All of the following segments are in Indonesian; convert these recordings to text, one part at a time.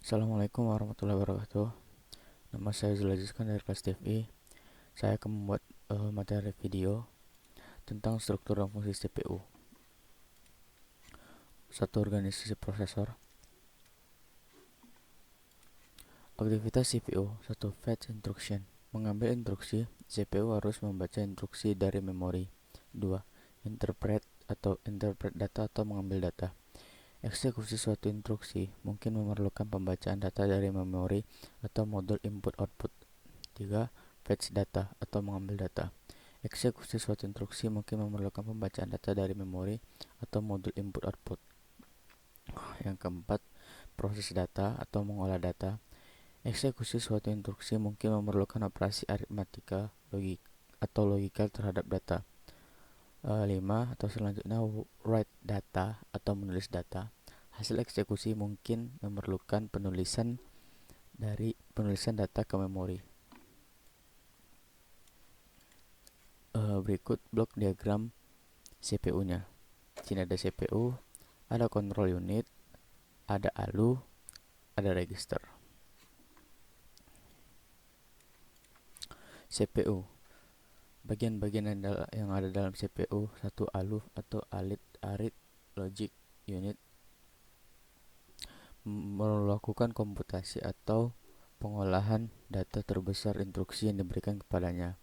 Assalamualaikum warahmatullahi wabarakatuh. Nama saya Zulazizkan dari kelas TFI. Saya akan membuat materi video tentang struktur dan fungsi CPU. Satu organisasi prosesor. Aktivitas CPU. Satu fetch instruction. Mengambil instruksi, CPU harus membaca instruksi dari memori. Dua, interpret data atau mengambil data. Eksekusi suatu instruksi mungkin memerlukan pembacaan data dari memori atau modul input-output. 3. Fetch data atau mengambil data. Eksekusi suatu instruksi mungkin memerlukan pembacaan data dari memori atau modul input-output. Yang keempat, proses data atau mengolah data. Eksekusi suatu instruksi mungkin memerlukan operasi aritmatika atau logika terhadap data. 5. Atau selanjutnya, write data atau menulis data. Hasil eksekusi mungkin memerlukan penulisan data ke memori. Berikut blok diagram CPU-nya. Sini ada CPU, ada control unit, ada ALU, ada register. CPU. Bagian-bagian yang ada dalam CPU: 1. ALU atau arit logic unit, melakukan komputasi atau pengolahan data terbesar instruksi yang diberikan kepadanya.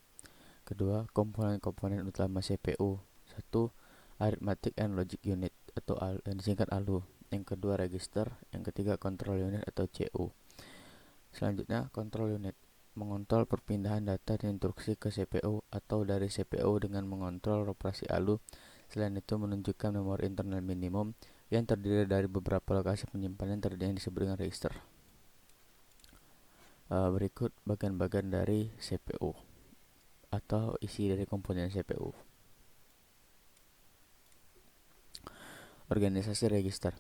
Kedua, komponen-komponen utama CPU. 1. Arithmetic and Logic Unit atau yang disingkat ALU. Yang kedua, register. Yang ketiga, control unit atau CU. Selanjutnya, control unit mengontrol perpindahan data dan instruksi ke CPU atau dari CPU dengan mengontrol operasi ALU. Selain itu, menunjukkan memori internal minimum yang terdiri dari beberapa lokasi penyimpanan yang disebut dengan register. Berikut bagian-bagian dari CPU atau isi dari komponen CPU. Organisasi register.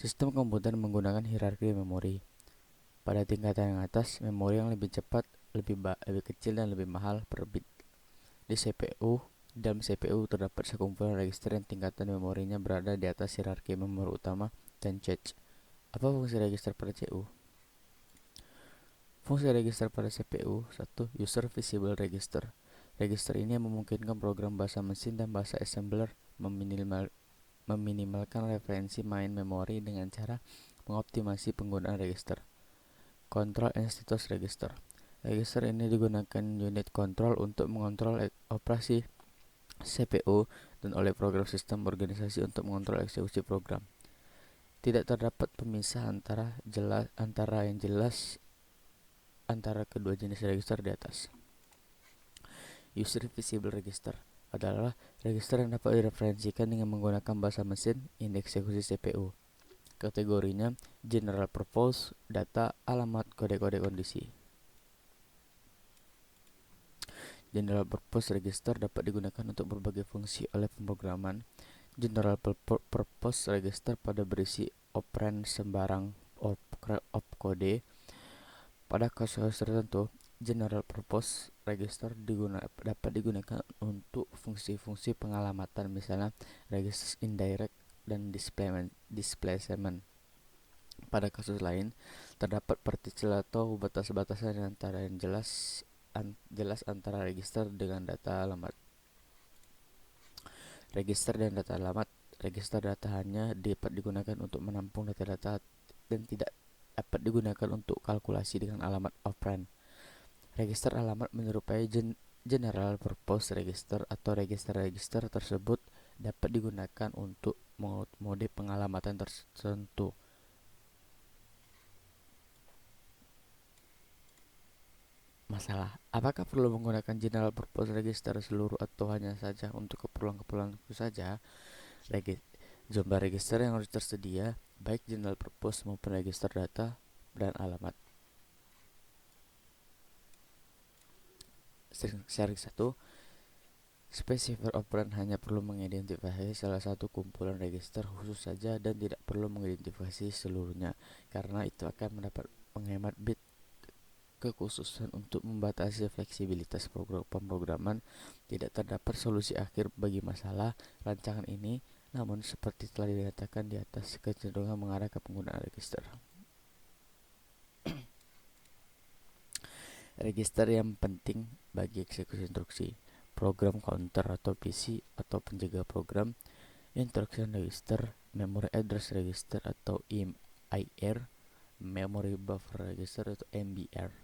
Sistem komputer menggunakan hierarki memori. Pada tingkatan yang atas, memori yang lebih cepat, lebih kecil dan lebih mahal per bit. Dalam CPU terdapat sekumpulan register yang tingkatan memorinya berada di atas hierarki memori utama dan cache. Apa fungsi register pada CU? Fungsi register pada CPU. 1. User Visible Register. Register ini memungkinkan program bahasa mesin dan bahasa assembler meminimalkan referensi main memori dengan cara mengoptimasi penggunaan register. Control and Status Register. Register ini digunakan unit kontrol untuk mengontrol operasi CPU dan oleh program sistem organisasi untuk mengontrol eksekusi program. Tidak terdapat pemisah antara kedua jenis register di atas. User Visible Register adalah register yang dapat direferensikan dengan menggunakan bahasa mesin yang dieksekusi CPU. Kategorinya General Purpose, data, alamat, kode-kode kondisi. General Purpose Register dapat digunakan untuk berbagai fungsi oleh pemrograman. General Purpose Register pada berisi operand sembarang opkode. Pada kasus tertentu, General Purpose Register dapat digunakan untuk fungsi-fungsi pengalamatan, misalnya register indirect dan displacement. Pada kasus lain, terdapat partikel atau batas-batasan antara yang jelas antara register dengan data alamat. Register dan data alamat. Register data hanya dapat digunakan untuk menampung data-data dan tidak dapat digunakan untuk kalkulasi dengan alamat operand. Register alamat menyerupai General Purpose Register atau register tersebut dapat digunakan untuk mode pengalamatan tertentu. Masalah, apakah perlu menggunakan General Purpose Register seluruh atau hanya saja untuk keperluan saja? Jumlah register yang harus tersedia, baik General Purpose maupun register data dan alamat. Seri 1. Specifier operand hanya perlu mengidentifikasi salah satu kumpulan register khusus saja dan tidak perlu mengidentifikasi seluruhnya, karena itu akan mendapat menghemat bit kekhususan untuk membatasi fleksibilitas pemrograman. Tidak terdapat solusi akhir bagi masalah rancangan ini, namun seperti telah dikatakan di atas, kecenderungan mengarah ke penggunaan register. Register yang penting bagi eksekusi instruksi. Program counter atau PC atau penjaga program, instruction register, memory address register atau MIR, memory buffer register atau MBR.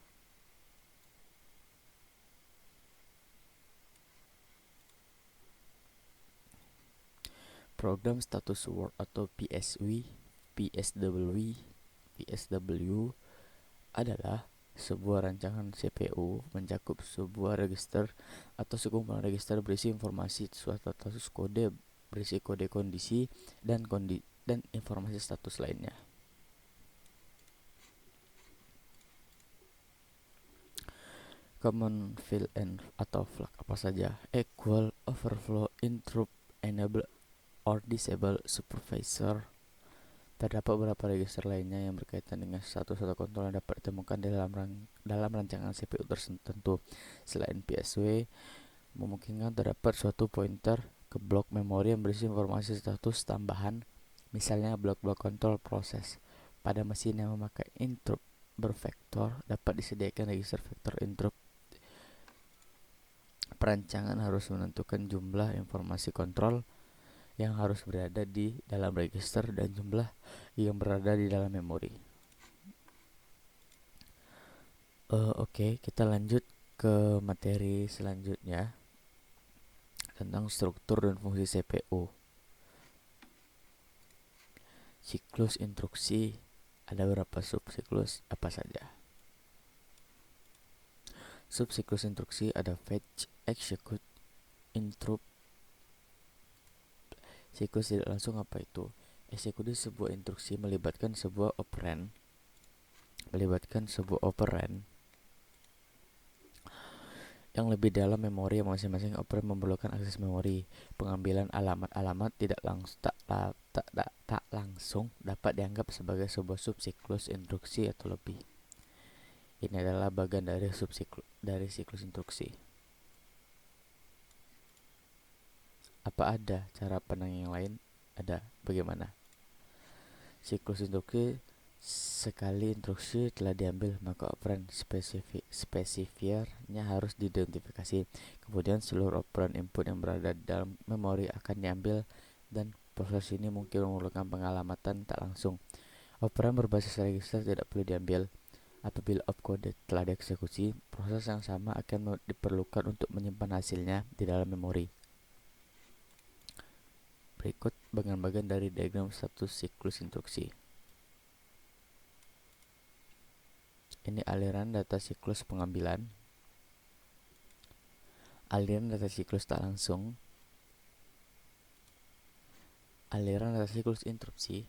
Program status word atau PSW, PSW adalah sebuah rancangan CPU mencakup sebuah register atau sekumpulan register berisi informasi suatu status kode, berisi kode kondisi dan informasi status lainnya. Common fill and atau flag apa saja? Equal, overflow, interrupt, enable or disable, supervisor. Terdapat beberapa register lainnya yang berkaitan dengan satu-satu kontrol yang dapat ditemukan dalam rancangan CPU tertentu. Selain PSW, memungkinkan terdapat suatu pointer ke blok memori yang berisi informasi status tambahan, misalnya blok-blok kontrol proses. Pada mesin yang memakai interrupt bervektor, dapat disediakan register vektor interrupt. Perancangan harus menentukan jumlah informasi kontrol yang harus berada di dalam register dan jumlah yang berada di dalam memori. Oke, kita lanjut ke materi selanjutnya tentang struktur dan fungsi CPU. Siklus instruksi, ada beberapa subsiklus apa saja? Subsiklus instruksi ada fetch, execute, interrupt. Siklus tidak langsung apa itu? Eksekusi sebuah instruksi melibatkan sebuah operand yang lebih dalam memori yang masing-masing operand memerlukan akses memori. Pengambilan alamat-alamat tidak langsung dapat dianggap sebagai sebuah subsiklus instruksi atau lebih. Ini adalah bagian dari siklus instruksi. Apa ada cara pandang yang lain? Ada. Bagaimana? Siklus instruksi, sekali instruksi telah diambil, maka operand spesifiernya harus diidentifikasi. Kemudian seluruh operand input yang berada dalam memori akan diambil dan proses ini mungkin memerlukan pengalamatan tak langsung. Operand berbasis register tidak perlu diambil. Apabila opcode telah dieksekusi, proses yang sama akan diperlukan untuk menyimpan hasilnya di dalam memori. Berikut bagian-bagian dari diagram status siklus instruksi. Ini aliran data siklus pengambilan, aliran data siklus tak langsung, aliran data siklus interupsi,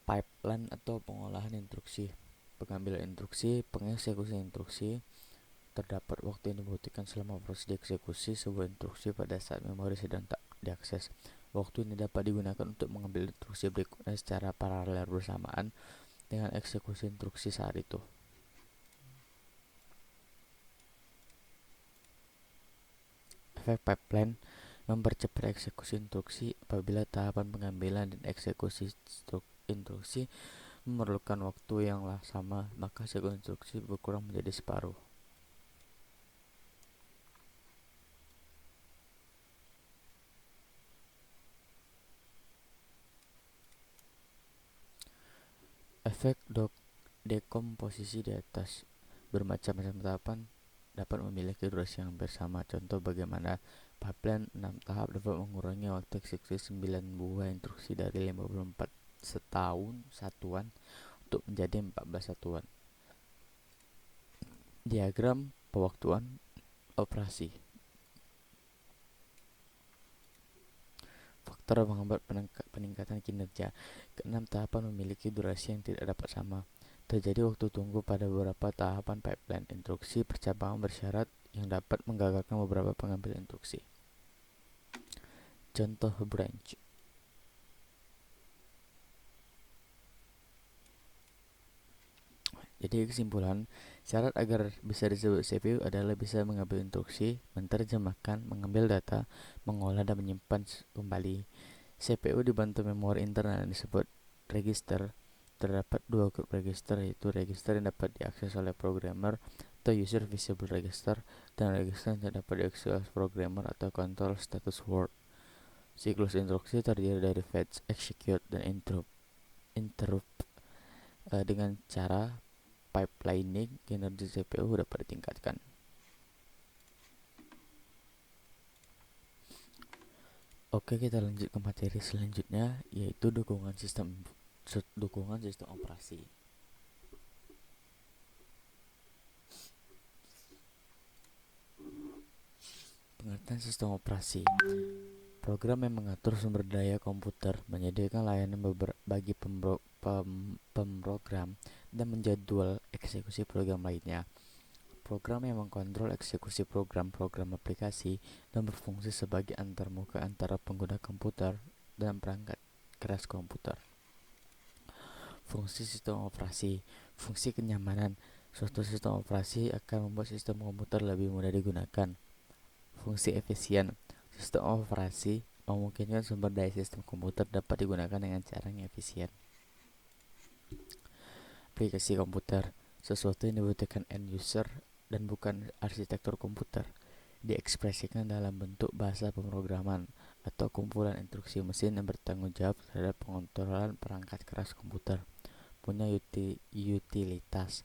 pipeline atau pengolahan instruksi, pengambilan instruksi, pengeksekusian instruksi. Terdapat waktu yang dibutuhkan selama proses dieksekusi sebuah instruksi pada saat memori sedang tak diakses. Waktu ini dapat digunakan untuk mengambil instruksi berikutnya secara paralel bersamaan dengan eksekusi instruksi saat itu. Efek pipeline mempercepat eksekusi instruksi apabila tahapan pengambilan dan eksekusi instruksi memerlukan waktu yang sama, maka siklus instruksi berkurang menjadi separuh. Efek dekomposisi di atas. Bermacam-macam tahapan dapat memiliki durasi yang hampir sama. Contoh bagaimana pipeline 6 tahap dapat mengurangi waktu eksekusi 9 buah instruksi dari 54 satuan untuk menjadi 14 satuan. Diagram pewaktuan operasi. Faktor menghambat peningkatan kinerja. Keenam tahapan memiliki durasi yang tidak dapat sama. Terjadi waktu tunggu pada beberapa tahapan pipeline. Instruksi percabangan bersyarat yang dapat menggagalkan beberapa pengambilan instruksi. Contoh branch. Jadi kesimpulan, syarat agar bisa disebut CPU adalah bisa mengambil instruksi, menerjemahkan, mengambil data, mengolah dan menyimpan kembali. CPU dibantu memori internal yang disebut register. Terdapat dua grup register, yaitu register yang dapat diakses oleh programmer atau user visible register, dan register yang tidak dapat diakses oleh programmer atau control status word. Siklus instruksi terdiri dari fetch, execute, dan interrupt. Dengan cara pipelining, kinerja CPU dapat ditingkatkan. Oke, kita lanjut ke materi selanjutnya, yaitu dukungan sistem operasi. Pengertian sistem operasi: program yang mengatur sumber daya komputer, menyediakan layanan bagi pemrogram, dan menjadwal eksekusi program lainnya. Program yang mengkontrol eksekusi program aplikasi dan berfungsi sebagai antarmuka antara pengguna komputer dan perangkat keras komputer. Fungsi sistem operasi: fungsi kenyamanan. Suatu sistem operasi akan membuat sistem komputer lebih mudah digunakan. Fungsi efisien: sistem operasi memungkinkan sumber daya sistem komputer dapat digunakan dengan cara yang efisien. Aplikasi komputer: sesuatu yang dibutuhkan end user dan bukan arsitektur komputer, diekspresikan dalam bentuk bahasa pemrograman atau kumpulan instruksi mesin yang bertanggung jawab terhadap pengontrolan perangkat keras komputer. Punya utilitas.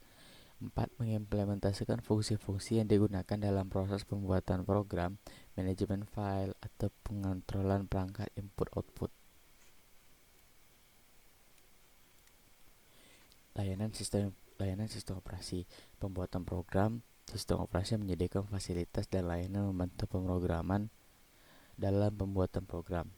4. Mengimplementasikan fungsi-fungsi yang digunakan dalam proses pembuatan program, manajemen file, atau pengontrolan perangkat input-output. Layanan sistem operasi. Pembuatan program, sistem operasi menyediakan fasilitas dan layanan membantu pemrograman dalam pembuatan program.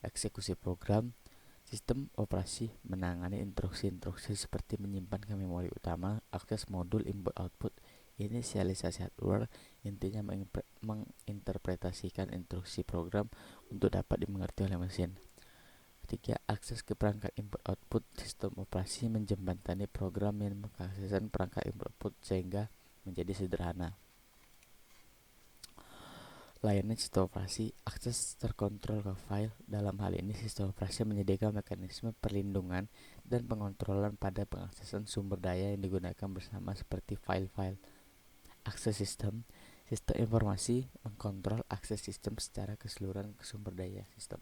Eksekusi program, sistem operasi menangani instruksi-instruksi seperti menyimpan ke memori utama, akses modul input-output, inisialisasi hardware, intinya menginterpretasikan instruksi program untuk dapat dimengerti oleh mesin. Ketiga, akses ke perangkat input-output. Sistem operasi menjembatani program yang mengaksesan perangkat input-output sehingga menjadi sederhana. Layanan sistem operasi, akses terkontrol ke file. Dalam hal ini, sistem operasi menyediakan mekanisme perlindungan dan pengontrolan pada pengaksesan sumber daya yang digunakan bersama seperti file-file. Akses sistem informasi mengkontrol akses sistem secara keseluruhan ke sumber daya sistem.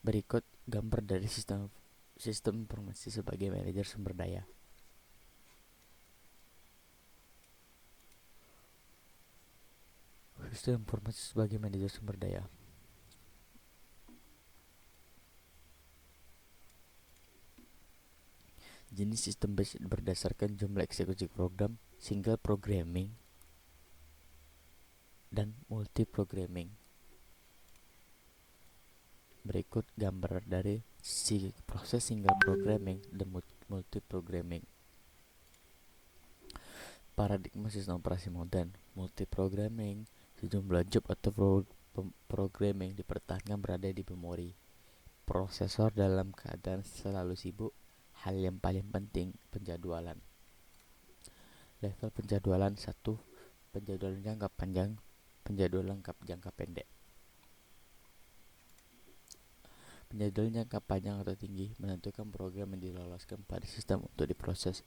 Berikut gambar dari sistem informasi sebagai manajer sumber daya. Sistem informasi sebagai manajer sumber daya. Jenis sistem berdasarkan jumlah eksekusi program, single programming, dan multi-programming. Berikut gambar dari proses single programming dan multi-programming. Paradigma sistem operasi modern: multi-programming. Sejumlah job atau programming dipertahankan berada di memori. Prosesor dalam keadaan selalu sibuk. Hal yang paling penting, penjadwalan. Level penjadwalan 1. Penjadwalan jangka panjang, penjadwalan jangka pendek. Penjadwalan jangka panjang atau tinggi menentukan program yang diloloskan pada sistem untuk diproses.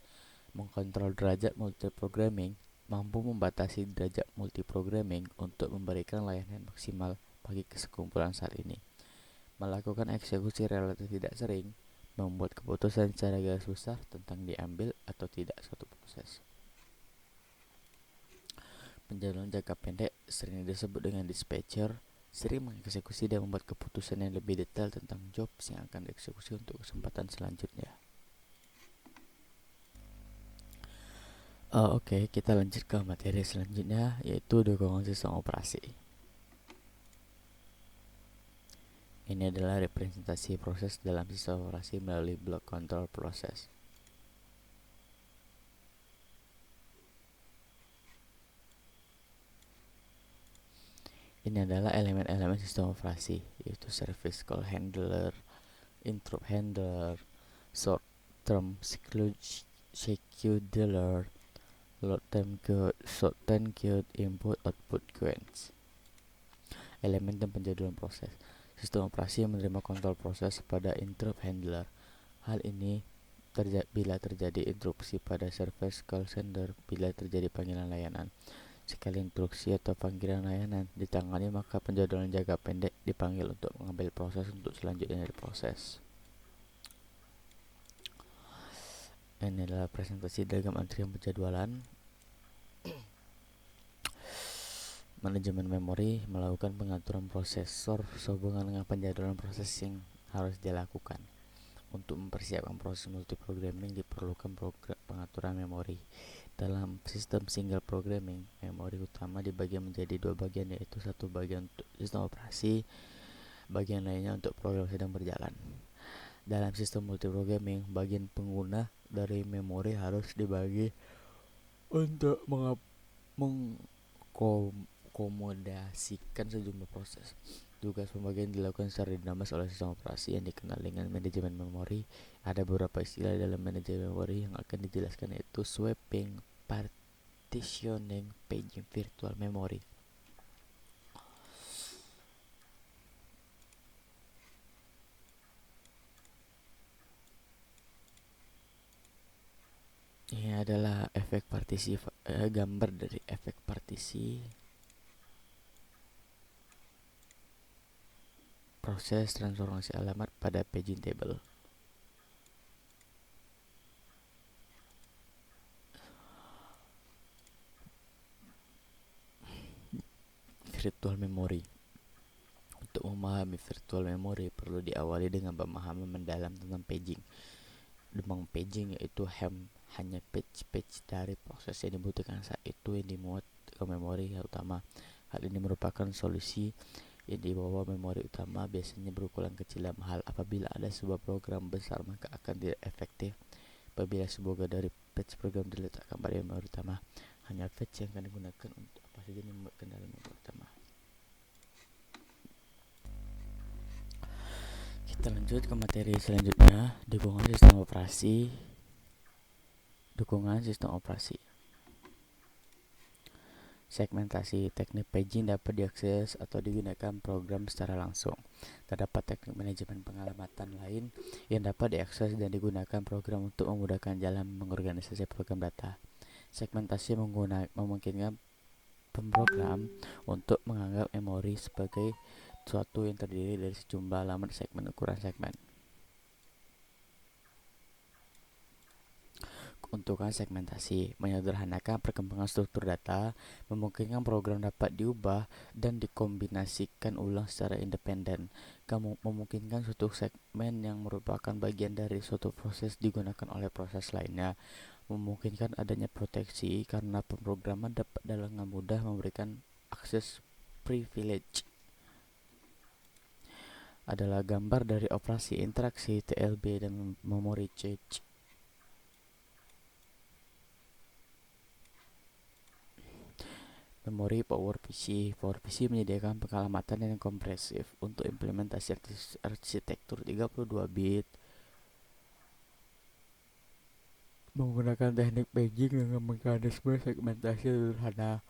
Mengkontrol derajat multiprogramming, mampu membatasi derajat multiprogramming untuk memberikan layanan maksimal bagi sekumpulan saat ini. Melakukan eksekusi relatif tidak sering, membuat keputusan secara garis besar tentang diambil atau tidak suatu proses. Penjadwalan jangka pendek sering disebut dengan dispatcher, sering mengeksekusi dan membuat keputusan yang lebih detail tentang jobs yang akan dieksekusi untuk kesempatan selanjutnya. Oke, kita lanjut ke materi selanjutnya, yaitu dukungan sistem operasi. Ini adalah representasi proses dalam sistem operasi melalui blok control proses. Ini adalah elemen-elemen sistem operasi, yaitu service call handler, interrupt handler, short term scheduler, load time queue, short time queue, input output queues. Elemen dan penjadwalan proses. Sistem operasi yang menerima kontrol proses pada interrupt handler. Hal ini bila terjadi interupsi pada service call sender, bila terjadi panggilan layanan. Sekali instruksi atau panggilan layanan ditangani, maka penjadwalan jangka pendek dipanggil untuk mengambil proses untuk selanjutnya dari proses. Ini adalah presentasi diagram antrian penjadwalan. Manajemen memori melakukan pengaturan prosesor sehubungan dengan penjadwalan proses yang harus dilakukan. Untuk mempersiapkan proses multiprogramming diperlukan pengaturan memori. Dalam sistem single programming, memori utama dibagi menjadi dua bagian, yaitu satu bagian untuk sistem operasi, bagian lainnya untuk program sedang berjalan. Dalam sistem multiprogramming, bagian pengguna dari memori harus dibagi untuk mengkomodasikan sejumlah proses. Tugas pembagian dilakukan secara dinamis oleh sistem operasi yang dikenal dengan manajemen memori. Ada beberapa istilah dalam manajemen memori yang akan dijelaskan, yaitu swapping, partitioning, paging, virtual memory. Ini adalah efek partisi, gambar dari efek partisi proses transformasi alamat pada paging table. Virtual memory. Untuk memahami virtual memory perlu diawali dengan pemahaman mendalam tentang paging. Demang paging yaitu hanya page dari proses yang dibutuhkan saat itu yang dimuat ke memori utama. Hal ini merupakan solusi yang dibawa memori utama biasanya berukuran kecil dalam hal apabila ada sebuah program besar, maka akan tidak efektif apabila sebuah dari page program diletakkan pada memori utama. Hanya page yang akan digunakan untuk apa saja yang dimuatkan dalam memori utama. Kita lanjut ke materi selanjutnya, dukungan sistem operasi. Segmentasi. Teknik paging dapat diakses atau digunakan program secara langsung. Terdapat teknik manajemen pengalamatan lain yang dapat diakses dan digunakan program untuk memudahkan jalan mengorganisasi program data. Segmentasi memungkinkan pemrogram untuk menganggap memori sebagai suatu yang terdiri dari sejumlah alamat segmen ukuran segmen. Keuntungan segmentasi menyederhanakan perkembangan struktur data, memungkinkan program dapat diubah dan dikombinasikan ulang secara independen, memungkinkan suatu segmen yang merupakan bagian dari suatu proses digunakan oleh proses lainnya, memungkinkan adanya proteksi karena pemrograman dapat dengan mudah memberikan akses privilege. Adalah gambar dari operasi interaksi TLB dan memory cache. Memori PowerPC. PowerPC menyediakan pengalamatan yang kompresif untuk implementasi arsitektur 32 bit menggunakan teknik paging dengan mekanisme segmentasi sederhana.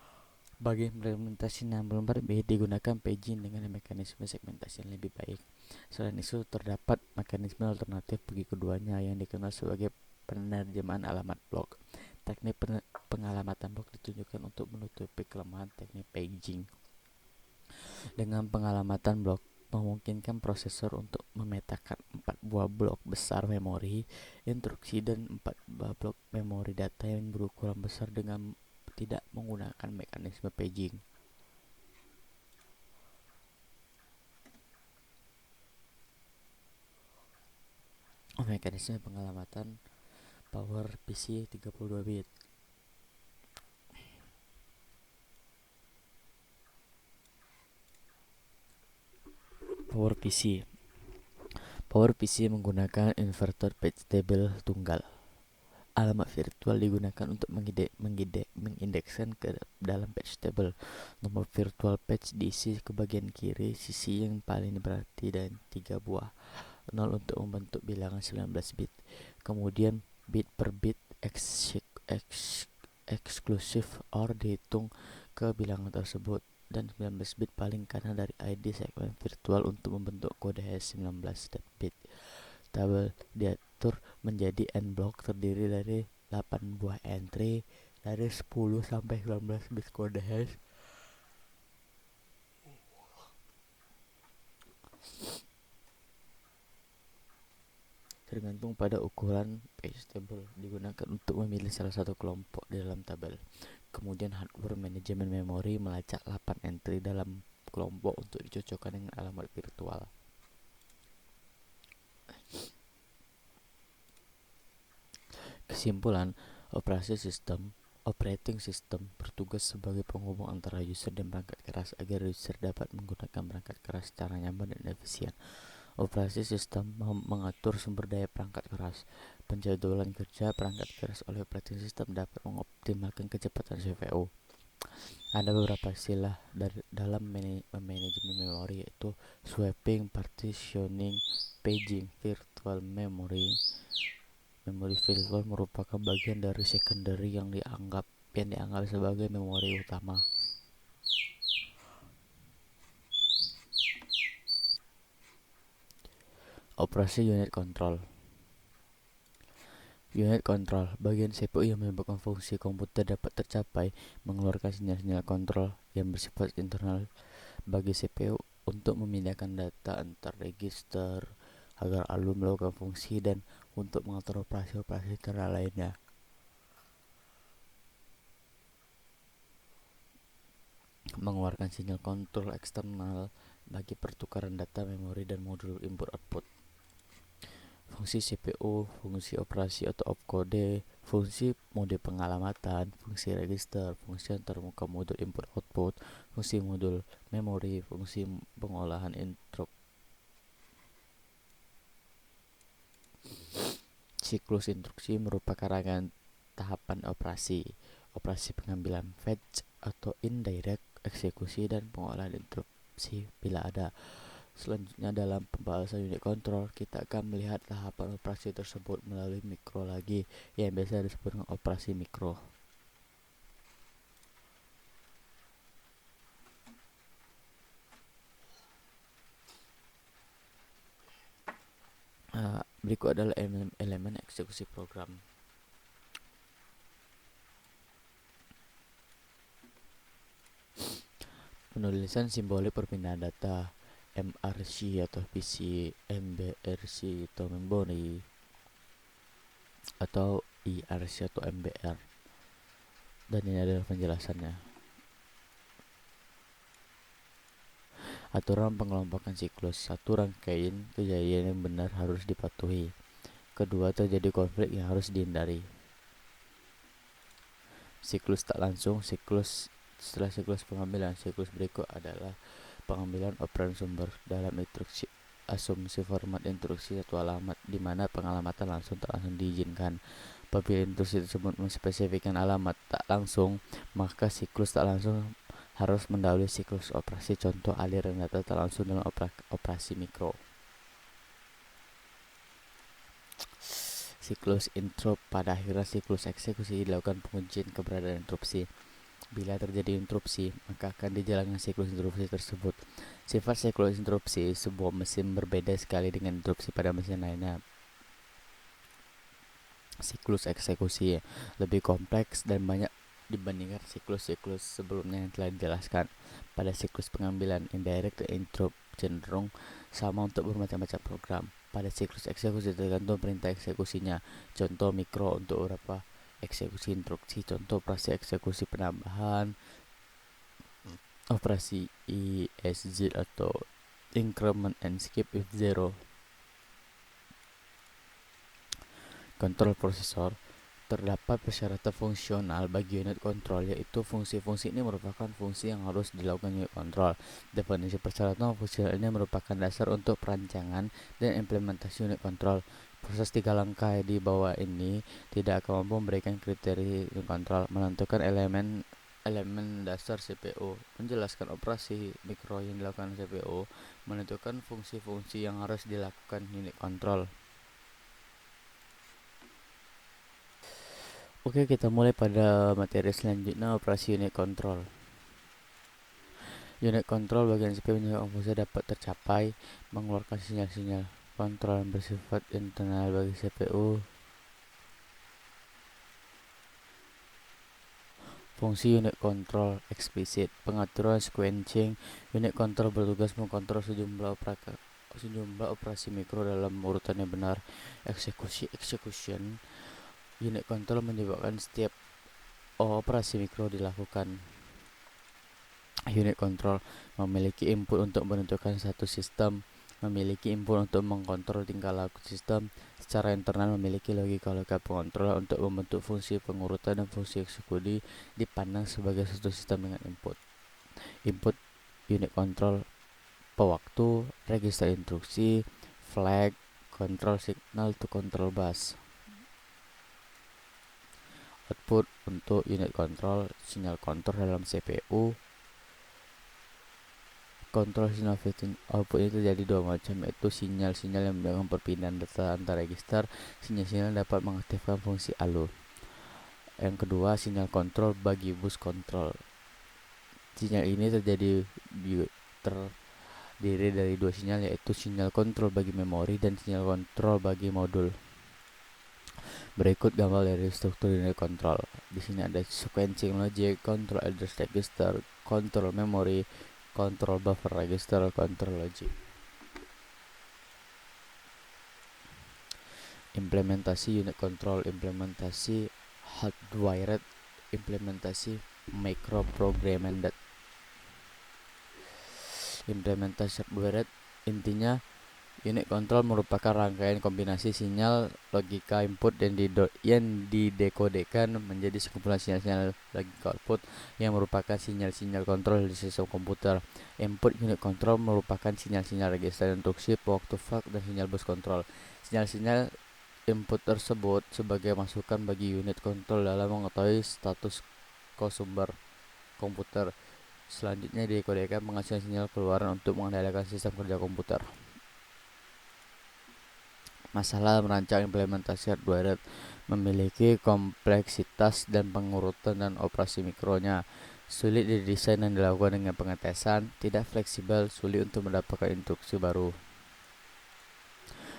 Bagi implementasi 64 bit digunakan paging dengan mekanisme segmentasi yang lebih baik. Selain itu, terdapat mekanisme alternatif bagi keduanya yang dikenal sebagai penerjemahan alamat blok. Teknik pengalamatan blok ditunjukkan untuk menutupi kelemahan teknik paging. Dengan pengalamatan blok memungkinkan prosesor untuk memetakan 4 buah blok besar memori instruksi dan 4 buah blok memori data yang berukuran besar dengan tidak menggunakan mekanisme paging. Mekanisme pengalamatan PowerPC 32 bit. PowerPC menggunakan inverter page table tunggal. Alamat virtual digunakan untuk mengindekskan ke dalam page table. Nomor virtual page diisi ke bagian kiri sisi yang paling berarti dan 3 buah 0 untuk membentuk bilangan 19 bit. Kemudian bit per bit eksklusif OR dihitung ke bilangan tersebut, dan 19 bit paling kanan dari ID segmen virtual untuk membentuk kode hash 19 bit. Tabel diatur menjadi n block terdiri dari 8 buah entry dari 10 sampai 19 bit kode hash tergantung pada ukuran page table digunakan untuk memilih salah satu kelompok di dalam tabel. Kemudian hardware manajemen memori melacak 8 entry dalam kelompok untuk dicocokkan dengan alamat virtual. Kesimpulan, operating system bertugas sebagai penghubung antara user dan perangkat keras agar user dapat menggunakan perangkat keras secara nyaman dan efisien. Operasi sistem mengatur sumber daya perangkat keras. Penjadwalan kerja perangkat keras oleh operating system dapat mengoptimalkan kecepatan CPU. Ada beberapa istilah dalam manajemen memori, yaitu swapping, partitioning, paging. Virtual memory virtual merupakan bagian dari secondary yang dianggap sebagai memori utama. Operasi unit control. Unit control, bagian CPU yang menyebabkan fungsi komputer dapat tercapai, mengeluarkan sinyal-sinyal kontrol yang bersifat internal bagi CPU untuk memindahkan data antar register agar alur melakukan fungsi dan untuk mengatur operasi-operasi internal lainnya. Mengeluarkan sinyal kontrol eksternal bagi pertukaran data memori dan modul input-output. Fungsi CPU, fungsi operasi atau opkode, fungsi mode pengalamatan, fungsi register, fungsi antarmuka modul input-output, fungsi modul memori, fungsi pengolahan interrupt. Siklus instruksi merupakan rangkaian tahapan operasi pengambilan fetch atau indirect, eksekusi, dan pengolahan interupsi bila ada. Selanjutnya dalam pembahasan unit control, kita akan melihat tahapan operasi tersebut melalui mikro lagi, yang biasa disebut dengan operasi mikro. Berikut adalah elemen eksekusi program. Penulisan simbolik perpindahan data, MRC atau PC, MBRC atau memory, atau IRC atau MBR. Dan ini adalah penjelasannya. Aturan pengelompokan siklus. Satu, rangkaian kejadian yang benar harus dipatuhi. Kedua, terjadi konflik yang harus dihindari. Siklus tak langsung. Setelah siklus pengambilan, siklus berikut adalah pengambilan operan sumber dalam instruksi. Asumsi format instruksi satu alamat, di mana pengalamatan langsung tak langsung diizinkan. Apabila instruksi tersebut menspesifikkan alamat tak langsung, maka siklus tak langsung harus mendahului siklus operasi. Contoh aliran data tak langsung dalam operasi mikro. Siklus interrupt. Pada akhirnya siklus eksekusi dilakukan pengujian keberadaan interupsi. Bila terjadi interupsi, maka akan dijalankan siklus interupsi tersebut. Sifat siklus interupsi sebuah mesin berbeda sekali dengan interupsi pada mesin lainnya. Siklus eksekusi lebih kompleks dan banyak dibandingkan siklus-siklus sebelumnya yang telah dijelaskan. Pada siklus pengambilan, indirect dan interrupt cenderung sama untuk bermacam-macam program. Pada siklus eksekusi tergantung perintah eksekusinya. Contoh mikro untuk beberapa eksekusi instruksi. Contoh operasi eksekusi penambahan, operasi ESZ atau increment and skip if zero. Kontrol prosesor. Terdapat persyaratan fungsional bagi unit kontrol, yaitu fungsi-fungsi ini merupakan fungsi yang harus dilakukan unit kontrol. Definisi persyaratan fungsional ini merupakan dasar untuk perancangan dan implementasi unit kontrol. Proses 3 langkah di bawah ini tidak akan mampu memberikan kriteria unit kontrol. Menentukan elemen dasar CPU, menjelaskan operasi mikro yang dilakukan CPU, menentukan fungsi-fungsi yang harus dilakukan unit kontrol. Oke, kita mulai pada materi selanjutnya, operasi unit kontrol. Unit kontrol bagian CPU menyebabkan fungsi dapat tercapai, mengeluarkan sinyal-sinyal kontrol yang bersifat internal bagi CPU. Fungsi unit kontrol eksplisit, pengaturan sequencing. Unit kontrol bertugas mengkontrol sejumlah operasi mikro dalam urutan yang benar. Execution. Unit kontrol menyebabkan setiap operasi mikro dilakukan. Unit kontrol memiliki input untuk menentukan satu sistem, memiliki input untuk mengkontrol tingkah laku sistem. Secara internal memiliki logika pengontrol untuk membentuk fungsi pengurutan dan fungsi eksekusi, dipandang sebagai satu sistem dengan input unit kontrol, pewaktu, register instruksi, flag, control signal to control bus. Output untuk unit kontrol, sinyal kontrol dalam CPU. Kontrol sinyal fitting output itu jadi dua macam, yaitu sinyal-sinyal yang mendukung perpindahan data antar register. Sinyal-sinyal dapat mengaktifkan fungsi ALU. Yang kedua, sinyal kontrol bagi bus kontrol. Sinyal ini terdiri dari dua sinyal, yaitu sinyal kontrol bagi memori dan sinyal kontrol bagi modul. Berikut gambar dari struktur unit kontrol. Di sini ada sequencing logic, control address register, control memory, control buffer register, control logic. Implementasi unit control, implementasi hardwired, implementasi microprogrammed. Implementasi hardwired intinya unit kontrol merupakan rangkaian kombinasi sinyal logika input yang didekodekan menjadi sekumpulan sinyal-sinyal logika output yang merupakan sinyal-sinyal kontrol di sistem komputer. Input unit kontrol merupakan sinyal-sinyal register instruksi, pewaktu flag, dan sinyal bus kontrol. Sinyal-sinyal input tersebut sebagai masukan bagi unit kontrol dalam mengetahui status sumber komputer. Selanjutnya dikodekan menghasilkan sinyal keluaran untuk mengendalikan sistem kerja komputer. Masalah merancang implementasi hardware memiliki kompleksitas dan pengurutan dan operasi mikronya. Sulit didesain dan dilakukan dengan pengetesan, tidak fleksibel, sulit untuk mendapatkan instruksi baru.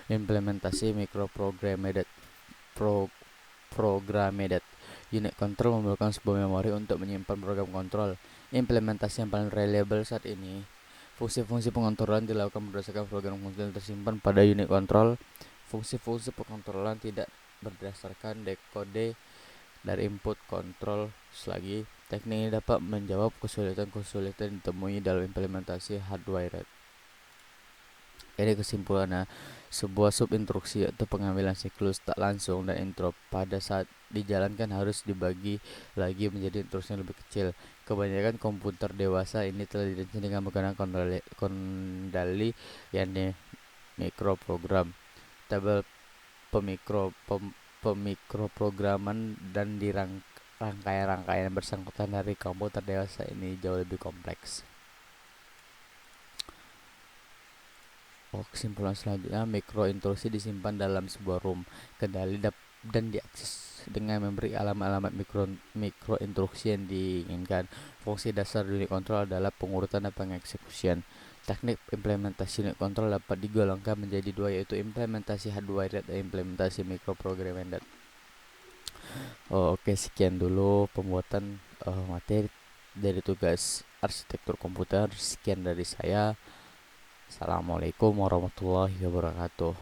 Implementasi microprogrammed. Programmed unit kontrol memerlukan sebuah memori untuk menyimpan program kontrol. Implementasi yang paling reliable saat ini. Fungsi-fungsi pengontrolan dilakukan berdasarkan program kontrol yang tersimpan pada unit kontrol. Fungsi-fungsi pengontrolan tidak berdasarkan dekode dari input kontrol. Selagi teknik ini dapat menjawab kesulitan-kesulitan ditemui dalam implementasi hardwired. Ini kesimpulannya, sebuah subinstruksi atau pengambilan siklus tak langsung dan interrupt pada saat dijalankan harus dibagi lagi menjadi instruksi yang lebih kecil. Kebanyakan komputer dewasa ini telah didesain dengan menggunakan kendali yang mikroprogram, tabel pemikroprograman, dan rangkaian bersangkutan dari komputer dewasa ini jauh lebih kompleks. Kesimpulan selanjutnya, mikroinstruksi disimpan dalam sebuah ROM kendali dan diakses dengan memberi alamat-alamat mikroinstruksi yang diinginkan. Fungsi dasar unit kontrol adalah pengurutan dan pengeksekusian. Teknik implementasi unit kontrol dapat digolongkan menjadi dua, yaitu implementasi hardwired dan implementasi microprogrammed. Oke, sekian dulu pembuatan materi dari tugas arsitektur komputer. Sekian dari saya. Assalamualaikum warahmatullahi wabarakatuh.